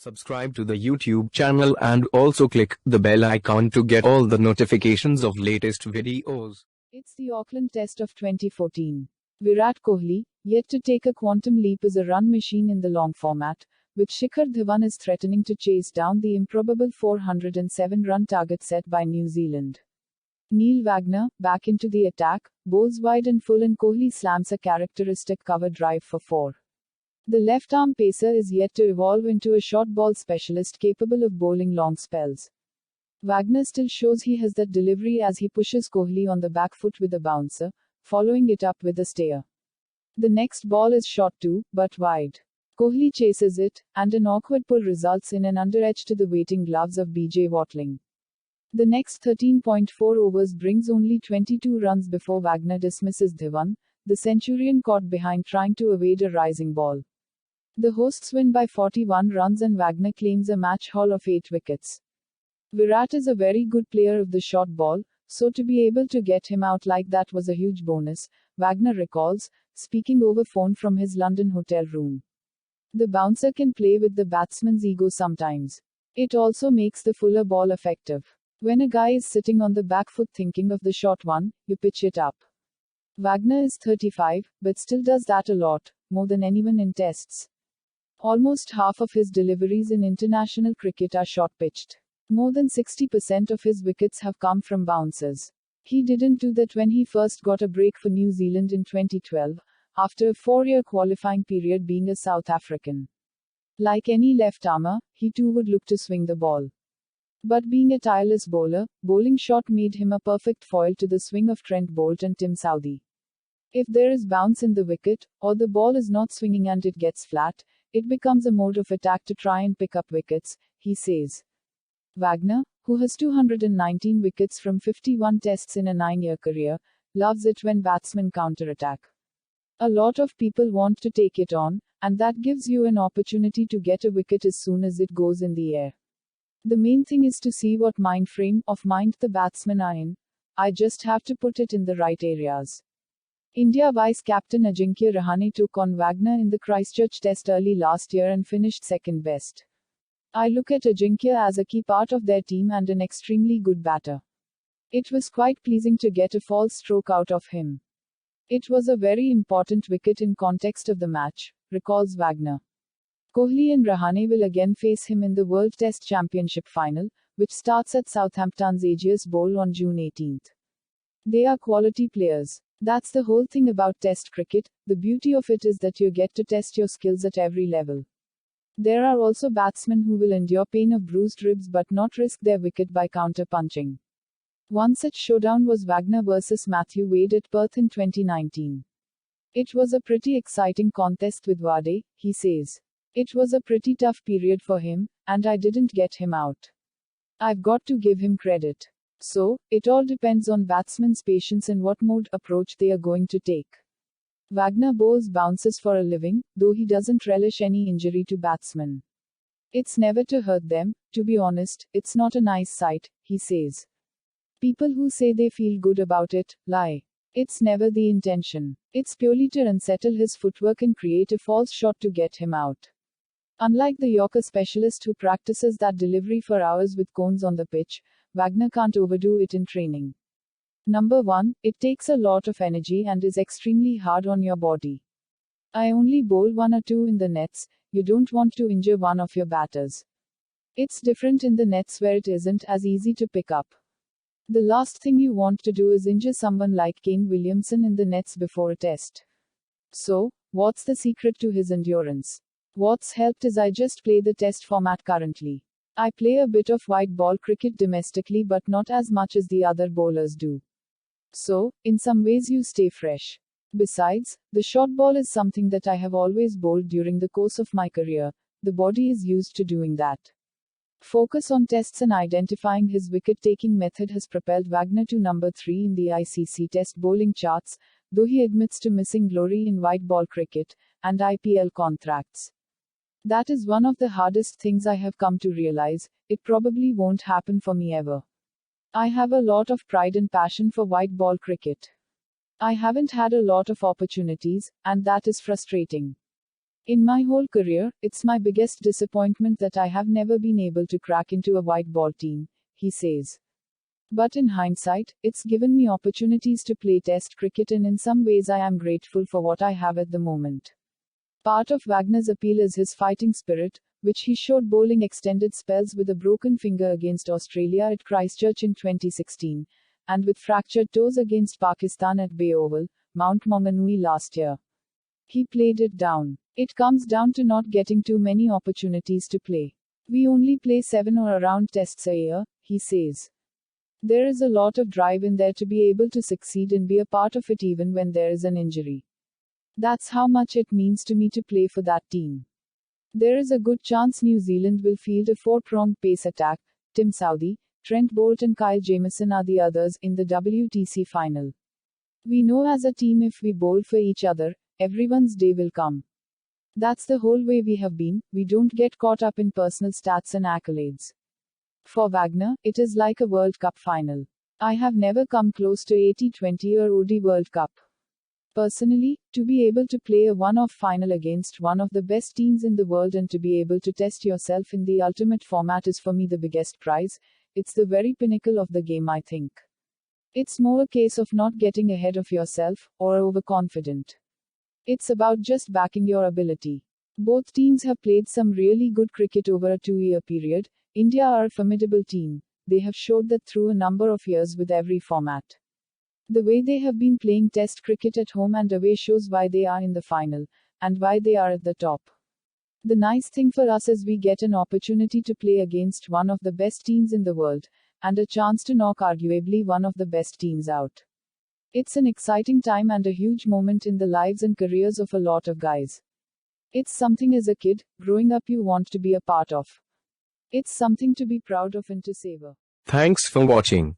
Subscribe to the YouTube channel and also click the bell icon to get all the notifications of latest videos. It's the Auckland Test of 2014. Virat Kohli, yet to take a quantum leap as a run machine in the long format, with Shikhar Dhawan is threatening to chase down the improbable 407-run target set by New Zealand. Neil Wagner, back into the attack, bowls wide and full and Kohli slams a characteristic cover drive for 4. The left-arm pacer is yet to evolve into a short ball specialist capable of bowling long spells. Wagner still shows he has that delivery as he pushes Kohli on the back foot with a bouncer, following it up with a stayer. The next ball is shot too, but wide. Kohli chases it, and an awkward pull results in an underedge to the waiting gloves of BJ Watling. The next 13.4 overs brings only 22 runs before Wagner dismisses Dhawan, the Centurion caught behind trying to evade a rising ball. The hosts win by 41 runs and Wagner claims a match haul of 8 wickets. Virat is a very good player of the short ball, so to be able to get him out like that was a huge bonus, Wagner recalls, speaking over phone from his London hotel room. The bouncer can play with the batsman's ego sometimes. It also makes the fuller ball effective. When a guy is sitting on the back foot thinking of the short one, you pitch it up. Wagner is 35, but still does that a lot, more than anyone in tests. Almost half of his deliveries in international cricket are short-pitched. More than 60% of his wickets have come from bounces. He didn't do that when he first got a break for New Zealand in 2012, after a 4-year qualifying period being a South African. Like any left-armer, he too would look to swing the ball. But being a tireless bowler, bowling short made him a perfect foil to the swing of Trent Boult and Tim Southee. If there is bounce in the wicket, or the ball is not swinging and it gets flat, it becomes a mode of attack to try and pick up wickets, he says. Wagner, who has 219 wickets from 51 tests in a 9-year career, loves it when batsmen counterattack. A lot of people want to take it on, and that gives you an opportunity to get a wicket as soon as it goes in the air. The main thing is to see what mind frame of mind the batsmen are in. I just have to put it in the right areas. India vice-captain Ajinkya Rahane took on Wagner in the Christchurch Test early last year and finished second best. I look at Ajinkya as a key part of their team and an extremely good batter. It was quite pleasing to get a false stroke out of him. It was a very important wicket in context of the match, recalls Wagner. Kohli and Rahane will again face him in the World Test Championship final, which starts at Southampton's Ageas Bowl on June 18. They are quality players. That's the whole thing about Test cricket, the beauty of it is that you get to test your skills at every level. There are also batsmen who will endure pain of bruised ribs but not risk their wicket by counter-punching. One such showdown was Wagner versus Matthew Wade at Perth in 2019. It was a pretty exciting contest with Wade, he says. It was a pretty tough period for him, and I didn't get him out. I've got to give him credit. So, it all depends on batsmen's patience and what mode approach they are going to take. Wagner bowls bounces for a living, though he doesn't relish any injury to batsmen. It's never to hurt them, to be honest, it's not a nice sight, he says. People who say they feel good about it, lie. It's never the intention. It's purely to unsettle his footwork and create a false shot to get him out. Unlike the Yorker specialist who practices that delivery for hours with cones on the pitch, Wagner can't overdo it in training. Number 1, it takes a lot of energy and is extremely hard on your body. I only bowl 1 or 2 in the nets, you don't want to injure one of your batters. It's different in the nets where it isn't as easy to pick up. The last thing you want to do is injure someone like Kane Williamson in the nets before a test. So, what's the secret to his endurance? What's helped is I just play the test format currently. I play a bit of white ball cricket domestically but not as much as the other bowlers do. So, in some ways you stay fresh. Besides, the short ball is something that I have always bowled during the course of my career, the body is used to doing that. Focus on tests and identifying his wicket-taking method has propelled Wagner to number 3 in the ICC Test bowling charts, though he admits to missing glory in white ball cricket and IPL contracts. That is one of the hardest things I have come to realize, it probably won't happen for me ever. I have a lot of pride and passion for white ball cricket. I haven't had a lot of opportunities, and that is frustrating. In my whole career, it's my biggest disappointment that I have never been able to crack into a white ball team, he says. But in hindsight, it's given me opportunities to play test cricket, and in some ways I am grateful for what I have at the moment. Part of Wagner's appeal is his fighting spirit, which he showed bowling extended spells with a broken finger against Australia at Christchurch in 2016, and with fractured toes against Pakistan at Bay Oval, Mount Maunganui last year. He played it down. It comes down to not getting too many opportunities to play. We only play 7 or around tests a year, he says. There is a lot of drive in there to be able to succeed and be a part of it even when there is an injury. That's how much it means to me to play for that team. There is a good chance New Zealand will field a 4-pronged pace attack. Tim Southee, Trent Boult and Kyle Jamieson are the others in the WTC final. We know as a team if we bowl for each other, everyone's day will come. That's the whole way we have been. We don't get caught up in personal stats and accolades. For Wagner, it is like a World Cup final. I have never come close to a T20 or OD World Cup. Personally, to be able to play a one-off final against one of the best teams in the world and to be able to test yourself in the ultimate format is for me the biggest prize. It's the very pinnacle of the game, I think. It's more a case of not getting ahead of yourself, or overconfident. It's about just backing your ability. Both teams have played some really good cricket over a 2-year period. India are a formidable team. They have showed that through a number of years with every format. The way they have been playing test cricket at home and away shows why they are in the final, and why they are at the top. The nice thing for us is we get an opportunity to play against one of the best teams in the world, and a chance to knock arguably one of the best teams out. It's an exciting time and a huge moment in the lives and careers of a lot of guys. It's something as a kid, growing up, you want to be a part of. It's something to be proud of and to savor. Thanks for watching.